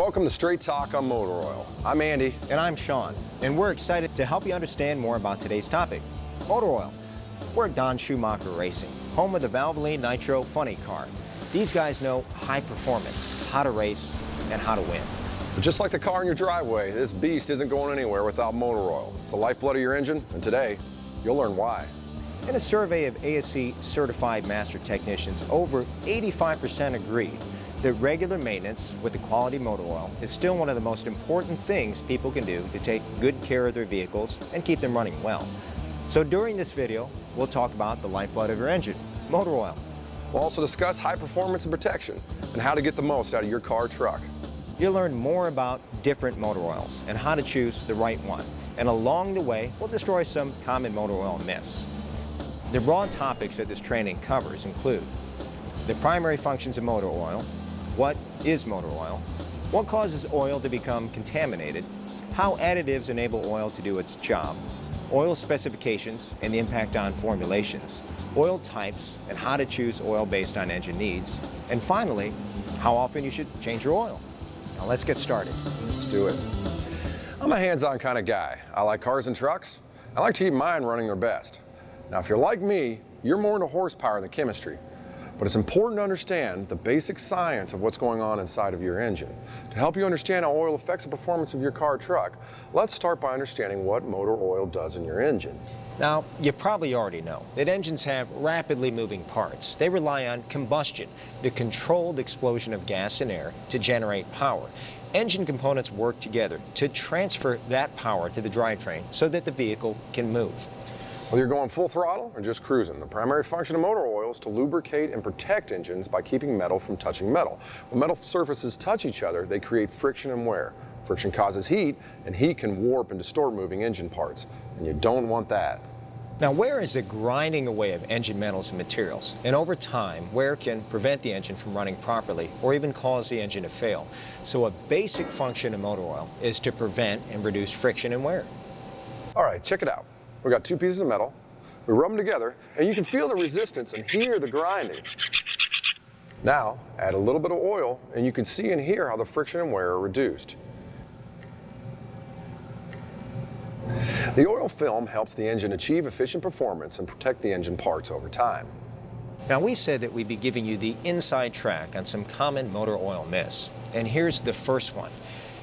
Welcome to Straight Talk on Motor Oil. I'm Andy. And I'm Sean, and we're excited to help you understand more about today's topic, motor oil. We're at Don Schumacher Racing, home of the Valvoline Nitro Funny Car. These guys know high performance, how to race, and how to win. But just like the car in your driveway, this beast isn't going anywhere without motor oil. It's the lifeblood of your engine, and today, you'll learn why. In a survey of ASE certified master technicians, over 85% agreed that regular maintenance with the quality motor oil is still one of the most important things people can do to take good care of their vehicles and keep them running well. So during this video, we'll talk about the lifeblood of your engine, motor oil. We'll also discuss high performance and protection and how to get the most out of your car or truck. You'll learn more about different motor oils and how to choose the right one. And along the way, we'll destroy some common motor oil myths. The broad topics that this training covers include the primary functions of motor oil, what is motor oil, what causes oil to become contaminated, how additives enable oil to do its job, oil specifications and the impact on formulations, oil types and how to choose oil based on engine needs, and finally, how often you should change your oil. Now let's get started. Let's do it. I'm a hands-on kind of guy. I like cars and trucks. I like to keep mine running their best. Now, if you're like me, you're more into horsepower than chemistry. But it's important to understand the basic science of what's going on inside of your engine. To help you understand how oil affects the performance of your car or truck, let's start by understanding what motor oil does in your engine. Now, you probably already know that engines have rapidly moving parts. They rely on combustion, the controlled explosion of gas and air, to generate power. Engine components work together to transfer that power to the drivetrain so that the vehicle can move. Whether you're going full throttle or just cruising, the primary function of motor oil is to lubricate and protect engines by keeping metal from touching metal. When metal surfaces touch each other, they create friction and wear. Friction causes heat, and heat can warp and distort moving engine parts, and you don't want that. Now, wear is the grinding away of engine metals and materials, and over time, wear can prevent the engine from running properly or even cause the engine to fail. So a basic function of motor oil is to prevent and reduce friction and wear. All right, check it out. We've got two pieces of metal. We rub them together, and you can feel the resistance and hear the grinding. Now, add a little bit of oil, and you can see and hear how the friction and wear are reduced. The oil film helps the engine achieve efficient performance and protect the engine parts over time. Now, we said that we'd be giving you the inside track on some common motor oil myths, and here's the first one.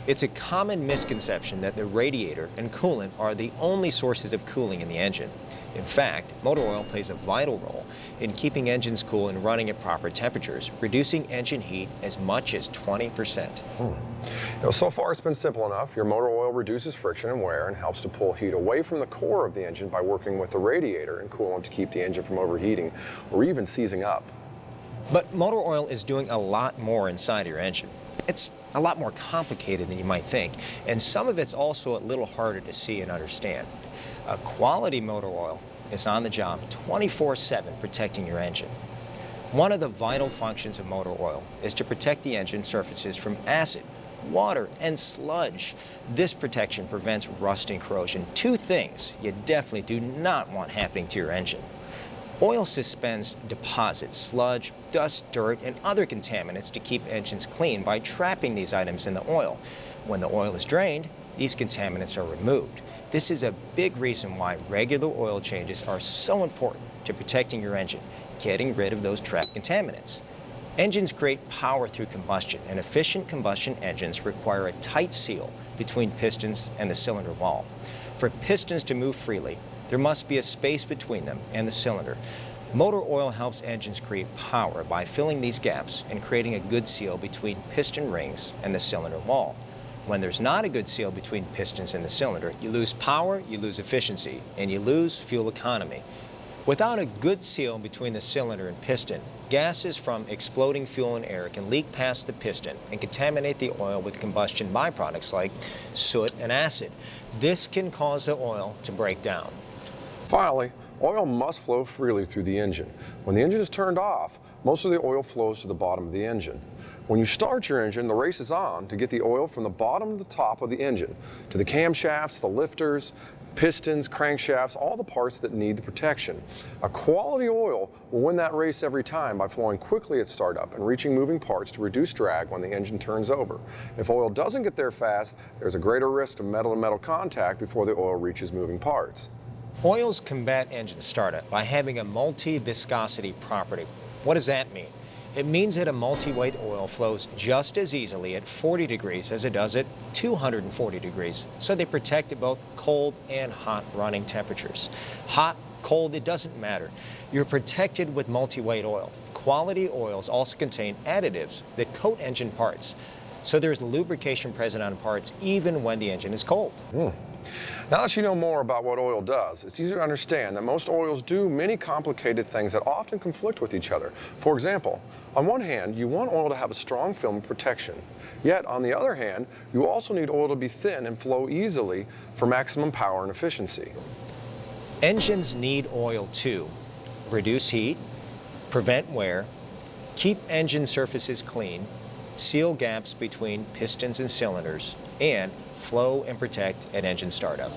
It's a common misconception that the radiator and coolant are the only sources of cooling in the engine. In fact, motor oil plays a vital role in keeping engines cool and running at proper temperatures, reducing engine heat as much as 20%. So far it's been simple enough. Your motor oil reduces friction and wear and helps to pull heat away from the core of the engine by working with the radiator and coolant to keep the engine from overheating or even seizing up. But motor oil is doing a lot more inside your engine. It's a lot more complicated than you might think, and some of it's also a little harder to see and understand. A quality motor oil is on the job 24/7 protecting your engine. One of the vital functions of motor oil is to protect the engine surfaces from acid, water, and sludge. This protection prevents rust and corrosion, two things you definitely do not want happening to your engine. Oil suspends deposits, sludge, dust, dirt, and other contaminants to keep engines clean by trapping these items in the oil. When the oil is drained, these contaminants are removed. This is a big reason why regular oil changes are so important to protecting your engine, getting rid of those trapped contaminants. Engines create power through combustion, and efficient combustion engines require a tight seal between pistons and the cylinder wall. For pistons to move freely, there must be a space between them and the cylinder. Motor oil helps engines create power by filling these gaps and creating a good seal between piston rings and the cylinder wall. When there's not a good seal between pistons and the cylinder, you lose power, you lose efficiency, and you lose fuel economy. Without a good seal between the cylinder and piston, gases from exploding fuel and air can leak past the piston and contaminate the oil with combustion byproducts like soot and acid. This can cause the oil to break down. Finally, oil must flow freely through the engine. When the engine is turned off, most of the oil flows to the bottom of the engine. When you start your engine, the race is on to get the oil from the bottom to the top of the engine, to the camshafts, the lifters, pistons, crankshafts, all the parts that need the protection. A quality oil will win that race every time by flowing quickly at startup and reaching moving parts to reduce drag when the engine turns over. If oil doesn't get there fast, there's a greater risk of metal-to-metal contact before the oil reaches moving parts. Oils combat engine startup by having a multi-viscosity property. What does that mean? It means that a multi-weight oil flows just as easily at 40 degrees as it does at 240 degrees. So they protect at both cold and hot running temperatures. Hot, cold, it doesn't matter. You're protected with multi-weight oil. Quality oils also contain additives that coat engine parts. So there's lubrication present on parts even when the engine is cold. Now that you know more about what oil does, it's easier to understand that most oils do many complicated things that often conflict with each other. For example, on one hand, you want oil to have a strong film of protection. Yet, on the other hand, you also need oil to be thin and flow easily for maximum power and efficiency. Engines need oil to reduce heat, prevent wear, keep engine surfaces clean, seal gaps between pistons and cylinders, and flow and protect at engine startup.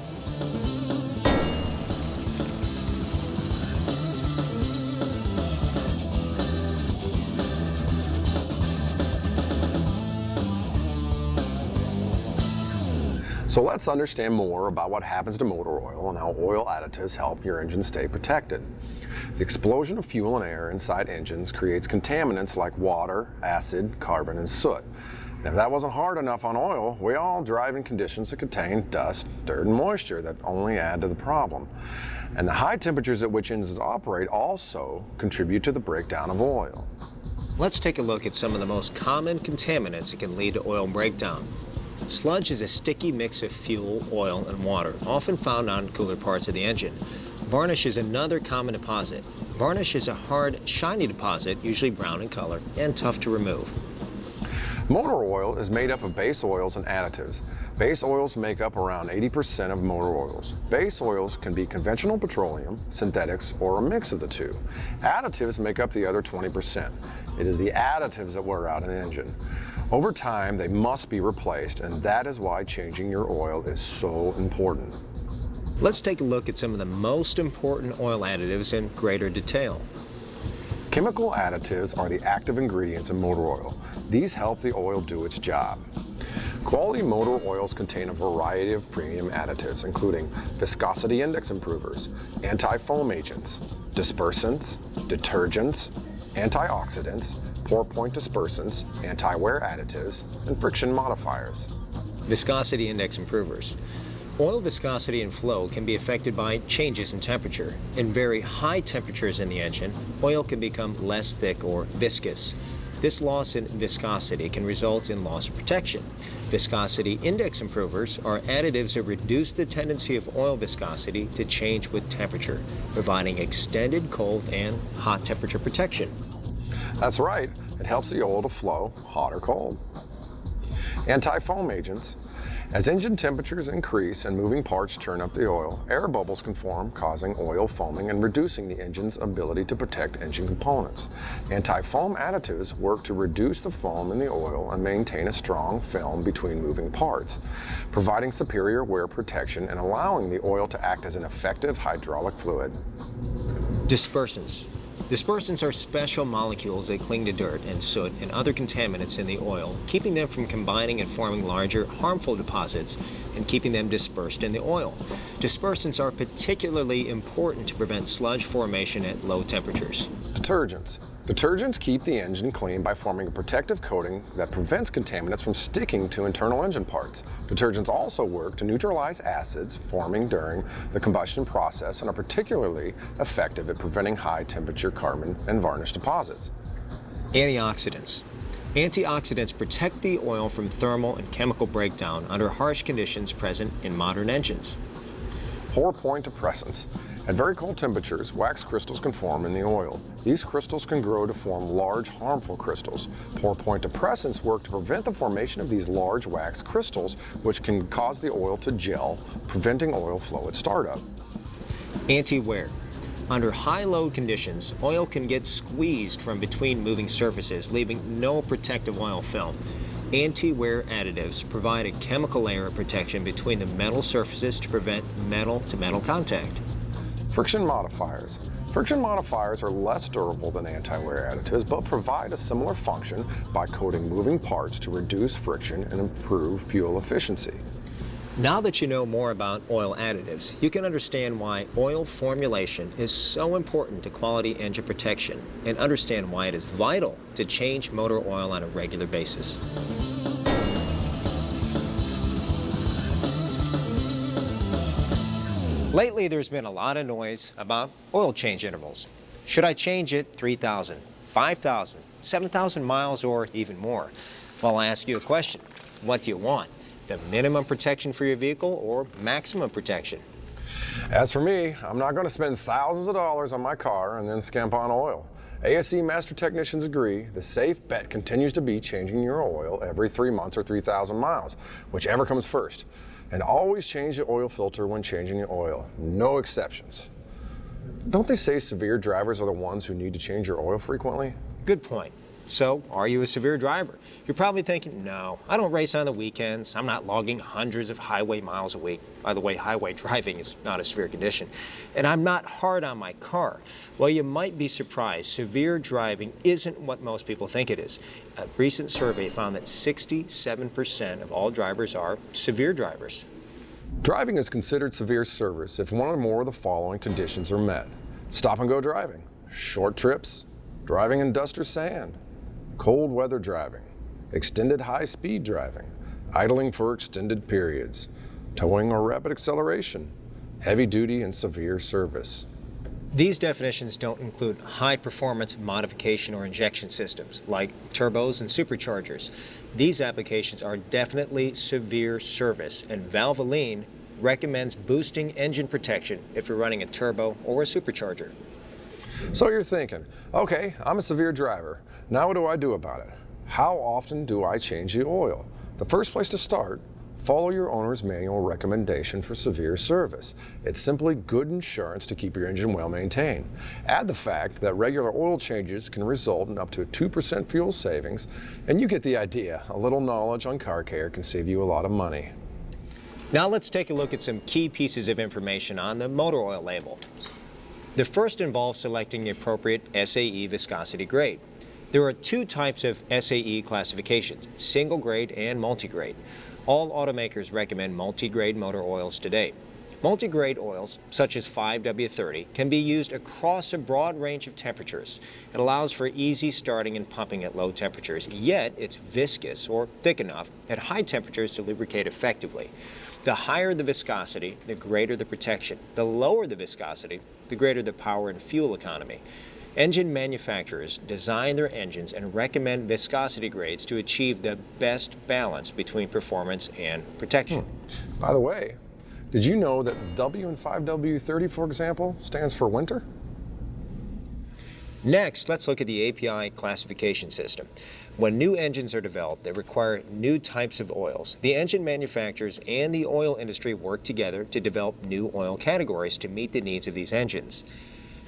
So let's understand more about what happens to motor oil and how oil additives help your engine stay protected. The explosion of fuel and air inside engines creates contaminants like water, acid, carbon, and soot. And if that wasn't hard enough on oil, we all drive in conditions that contain dust, dirt, and moisture that only add to the problem. And the high temperatures at which engines operate also contribute to the breakdown of oil. Let's take a look at some of the most common contaminants that can lead to oil breakdown. Sludge is a sticky mix of fuel, oil, and water, often found on cooler parts of the engine. Varnish is another common deposit. Varnish is a hard, shiny deposit, usually brown in color, and tough to remove. Motor oil is made up of base oils and additives. Base oils make up around 80% of motor oils. Base oils can be conventional petroleum, synthetics, or a mix of the two. Additives make up the other 20%. It is the additives that wear out an engine. Over time, they must be replaced, and that is why changing your oil is so important. Let's take a look at some of the most important oil additives in greater detail. Chemical additives are the active ingredients in motor oil. These help the oil do its job. Quality motor oils contain a variety of premium additives, including viscosity index improvers, anti-foam agents, dispersants, detergents, antioxidants, pour point dispersants, anti-wear additives, and friction modifiers. Viscosity index improvers. Oil viscosity and flow can be affected by changes in temperature. In very high temperatures in the engine, oil can become less thick or viscous. This loss in viscosity can result in loss of protection. Viscosity index improvers are additives that reduce the tendency of oil viscosity to change with temperature, providing extended cold and hot temperature protection. That's right, it helps the oil to flow hot or cold. Anti-foam agents. As engine temperatures increase and moving parts churn up the oil, air bubbles can form, causing oil foaming and reducing the engine's ability to protect engine components. Anti-foam additives work to reduce the foam in the oil and maintain a strong film between moving parts, providing superior wear protection and allowing the oil to act as an effective hydraulic fluid. Dispersants. Dispersants are special molecules that cling to dirt and soot and other contaminants in the oil, keeping them from combining and forming larger, harmful deposits and keeping them dispersed in the oil. Dispersants are particularly important to prevent sludge formation at low temperatures. Detergents. Detergents keep the engine clean by forming a protective coating that prevents contaminants from sticking to internal engine parts. Detergents also work to neutralize acids forming during the combustion process and are particularly effective at preventing high-temperature carbon and varnish deposits. Antioxidants. Antioxidants protect the oil from thermal and chemical breakdown under harsh conditions present in modern engines. Pour point depressants. At very cold temperatures, wax crystals can form in the oil. These crystals can grow to form large, harmful crystals. Pour point depressants work to prevent the formation of these large wax crystals, which can cause the oil to gel, preventing oil flow at startup. Anti-wear. Under high load conditions, oil can get squeezed from between moving surfaces, leaving no protective oil film. Anti-wear additives provide a chemical layer of protection between the metal surfaces to prevent metal-to-metal contact. Friction modifiers. Friction modifiers are less durable than anti-wear additives, but provide a similar function by coating moving parts to reduce friction and improve fuel efficiency. Now that you know more about oil additives, you can understand why oil formulation is so important to quality engine protection and understand why it is vital to change motor oil on a regular basis. Lately, there's been a lot of noise about oil change intervals. Should I change it 3,000, 5,000, 7,000 miles, or even more? Well, I'll ask you a question. What do you want? The minimum protection for your vehicle or maximum protection? As for me, I'm not going to spend thousands of dollars on my car and then skimp on oil. ASE master technicians agree the safe bet continues to be changing your oil every 3 months or 3,000 miles, whichever comes first. And always change the oil filter when changing your oil, no exceptions. Don't they say severe drivers are the ones who need to change your oil frequently? Good point. So, are you a severe driver? You're probably thinking, no, I don't race on the weekends. I'm not logging hundreds of highway miles a week. By the way, highway driving is not a severe condition. And I'm not hard on my car. Well, you might be surprised. Severe driving isn't what most people think it is. A recent survey found that 67% of all drivers are severe drivers. Driving is considered severe service if one or more of the following conditions are met. Stop and go driving, short trips, driving in dust or sand, cold weather driving, extended high-speed driving, idling for extended periods, towing or rapid acceleration, heavy-duty and severe service. These definitions don't include high-performance modification or injection systems like turbos and superchargers. These applications are definitely severe service, and Valvoline recommends boosting engine protection if you're running a turbo or a supercharger. So you're thinking, okay, I'm a severe driver. Now what do I do about it? How often do I change the oil? The first place to start, follow your owner's manual recommendation for severe service. It's simply good insurance to keep your engine well maintained. Add the fact that regular oil changes can result in up to a 2% fuel savings, and you get the idea. A little knowledge on car care can save you a lot of money. Now let's take a look at some key pieces of information on the motor oil label. The first involves selecting the appropriate SAE viscosity grade. There are two types of SAE classifications, single grade and multigrade. All automakers recommend multi-grade motor oils today. Multi-grade oils, such as 5W30, can be used across a broad range of temperatures. It allows for easy starting and pumping at low temperatures, yet it's viscous or thick enough at high temperatures to lubricate effectively. The higher the viscosity, the greater the protection. The lower the viscosity, the greater the power and fuel economy. Engine manufacturers design their engines and recommend viscosity grades to achieve the best balance between performance and protection. By the way, did you know that the W in 5W30, for example, stands for winter? Next, let's look at the API classification system. When new engines are developed, they require new types of oils. The engine manufacturers and the oil industry work together to develop new oil categories to meet the needs of these engines.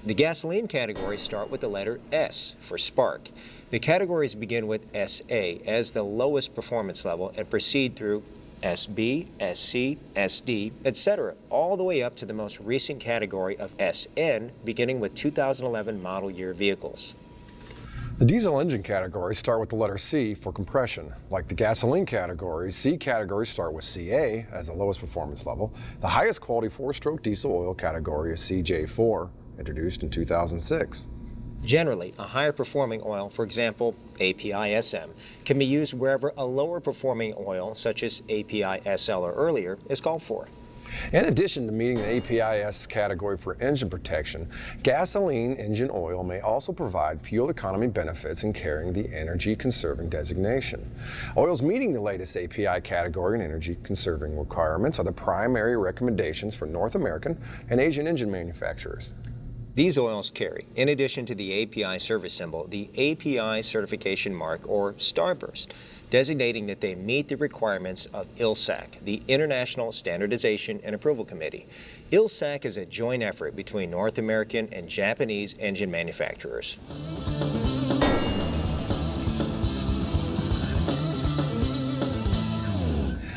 The gasoline categories start with the letter S for spark. The categories begin with SA as the lowest performance level and proceed through SB, SC, SD, etc., all the way up to the most recent category of SN, beginning with 2011 model year vehicles. The diesel engine categories start with the letter C for compression. Like the gasoline categories, C categories start with CA as the lowest performance level. The highest quality four-stroke diesel oil category is CJ4, introduced in 2006. Generally, a higher performing oil, for example, API SM, can be used wherever a lower performing oil, such as API SL or earlier, is called for. In addition to meeting the API-S category for engine protection, gasoline engine oil may also provide fuel economy benefits in carrying the energy conserving designation. Oils meeting the latest API category and energy conserving requirements are the primary recommendations for North American and Asian engine manufacturers. These oils carry, in addition to the API service symbol, the API certification mark or Starburst. designating that they meet the requirements of ILSAC, the International Standardization and Approval Committee. ILSAC is a joint effort between North American and Japanese engine manufacturers.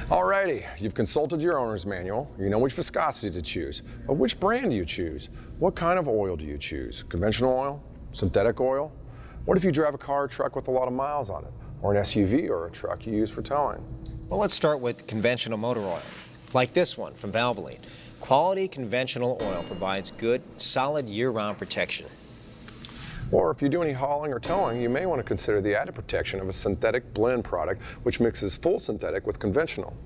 Alrighty, you've consulted your owner's manual. You know which viscosity to choose. But which brand do you choose? What kind of oil do you choose? Conventional oil? Synthetic oil? What if you drive a car or truck with a lot of miles on it? Or an SUV or a truck you use for towing? Well, let's start with conventional motor oil, like this one from Valvoline. Quality conventional oil provides good, solid year-round protection. Or if you do any hauling or towing, you may want to consider the added protection of a synthetic blend product which mixes full synthetic with conventional.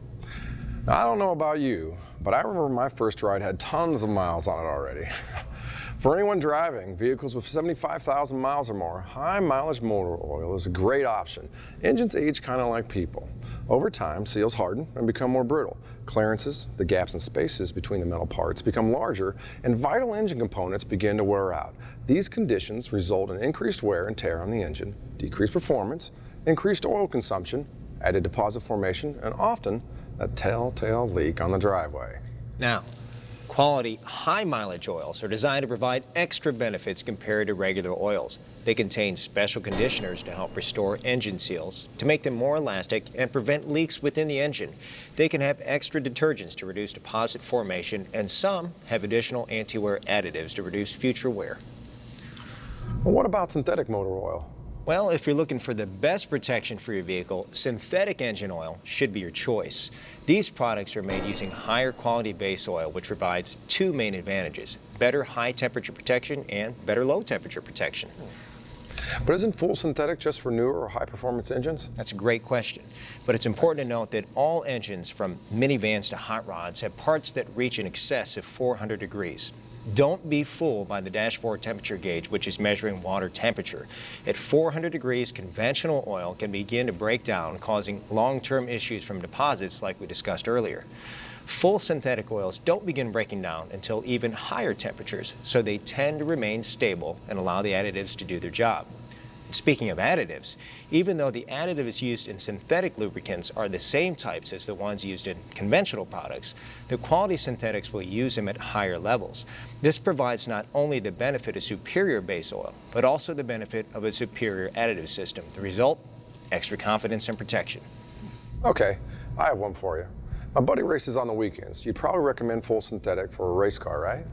Now, I don't know about you, but I remember my first ride had tons of miles on it already. For anyone driving vehicles with 75,000 miles or more, high mileage motor oil is a great option. Engines age kind of like people. Over time, seals harden and become more brittle. Clearances, the gaps and spaces between the metal parts, become larger, and vital engine components begin to wear out. These conditions result in increased wear and tear on the engine, decreased performance, increased oil consumption, added deposit formation, and often a telltale leak on the driveway. Now, quality high mileage oils are designed to provide extra benefits compared to regular oils. They contain special conditioners to help restore engine seals, to make them more elastic and prevent leaks within the engine. They can have extra detergents to reduce deposit formation, and some have additional anti-wear additives to reduce future wear. Well, what about synthetic motor oil? Well, if you're looking for the best protection for your vehicle, synthetic engine oil should be your choice. These products are made using higher quality base oil, which provides two main advantages: better high temperature protection and better low temperature protection. But isn't full synthetic just for newer or high performance engines? That's a great question, but it's important to note that all engines from minivans to hot rods have parts that reach in excess of 400 degrees. Don't be fooled by the dashboard temperature gauge, which is measuring water temperature. At 400 degrees, conventional oil can begin to break down, causing long-term issues from deposits like we discussed earlier. Full synthetic oils don't begin breaking down until even higher temperatures, so they tend to remain stable and allow the additives to do their job. Speaking of additives, even though the additives used in synthetic lubricants are the same types as the ones used in conventional products, the quality synthetics will use them at higher levels. This provides not only the benefit of superior base oil, but also the benefit of a superior additive system. The result? Extra confidence and protection. Okay, I have one for you. My buddy races on the weekends. You'd probably recommend full synthetic for a race car, right?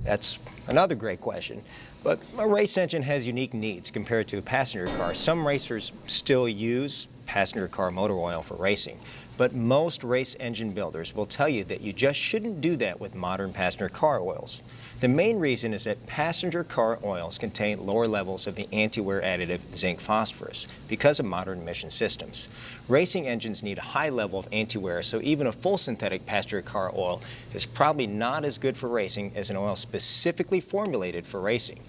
That's another great question. But a race engine has unique needs compared to a passenger car. Some racers still use passenger car motor oil for racing, but most race engine builders will tell you that you just shouldn't do that with modern passenger car oils. The main reason is that passenger car oils contain lower levels of the anti-wear additive zinc phosphorus because of modern emission systems. Racing engines need a high level of anti-wear, so even a full synthetic passenger car oil is probably not as good for racing as an oil specifically formulated for racing.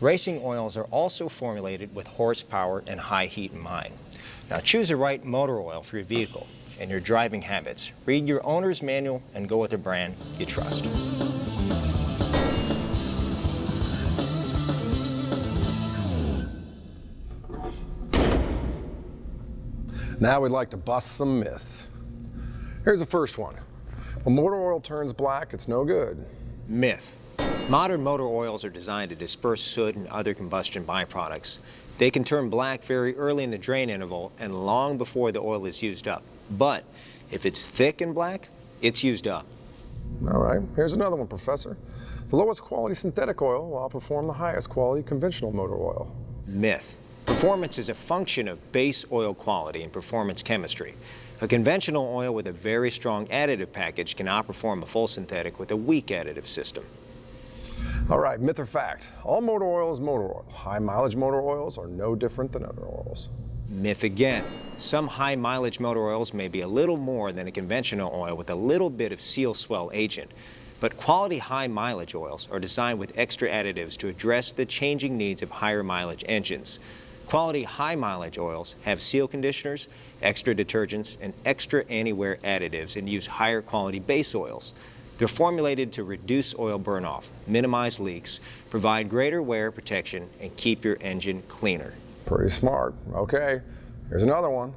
Racing oils are also formulated with horsepower and high heat in mind. Now choose the right motor oil for your vehicle and your driving habits. Read your owner's manual and go with a brand you trust. Now we'd like to bust some myths. Here's the first one. When motor oil turns black, it's no good. Myth. Modern motor oils are designed to disperse soot and other combustion byproducts. They can turn black very early in the drain interval and long before the oil is used up. But if it's thick and black, it's used up. All right, here's another one, Professor. The lowest quality synthetic oil will outperform the highest quality conventional motor oil. Myth. Performance is a function of base oil quality and performance chemistry. A conventional oil with a very strong additive package can outperform a full synthetic with a weak additive system. All right, myth or fact? All motor oil is motor oil. High mileage motor oils are no different than other oils. Myth again. Some high mileage motor oils may be a little more than a conventional oil with a little bit of seal swell agent. But quality high mileage oils are designed with extra additives to address the changing needs of higher mileage engines. Quality high mileage oils have seal conditioners, extra detergents, and extra anti-wear additives and use higher quality base oils. They're formulated to reduce oil burn-off, minimize leaks, provide greater wear protection, and keep your engine cleaner. Pretty smart. Okay, here's another one.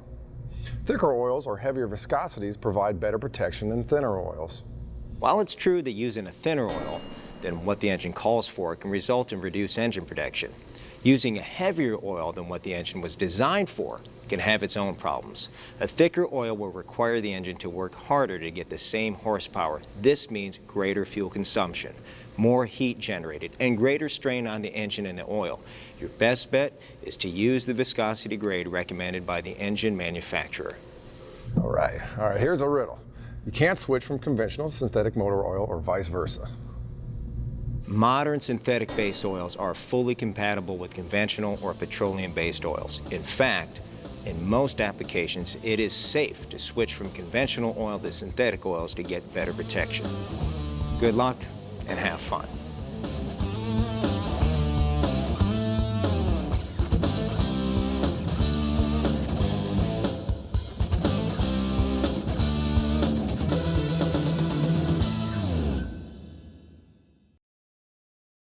Thicker oils or heavier viscosities provide better protection than thinner oils. While it's true that using a thinner oil than what the engine calls for can result in reduced engine protection, using a heavier oil than what the engine was designed for can have its own problems. A thicker oil will require the engine to work harder to get the same horsepower. This means greater fuel consumption, more heat generated, and greater strain on the engine and the oil. Your best bet is to use the viscosity grade recommended by the engine manufacturer. All right, here's a riddle. You can't switch from conventional to synthetic motor oil or vice versa. Modern synthetic base oils are fully compatible with conventional or petroleum-based oils. In fact, in most applications, it is safe to switch from conventional oil to synthetic oils to get better protection. Good luck and have fun.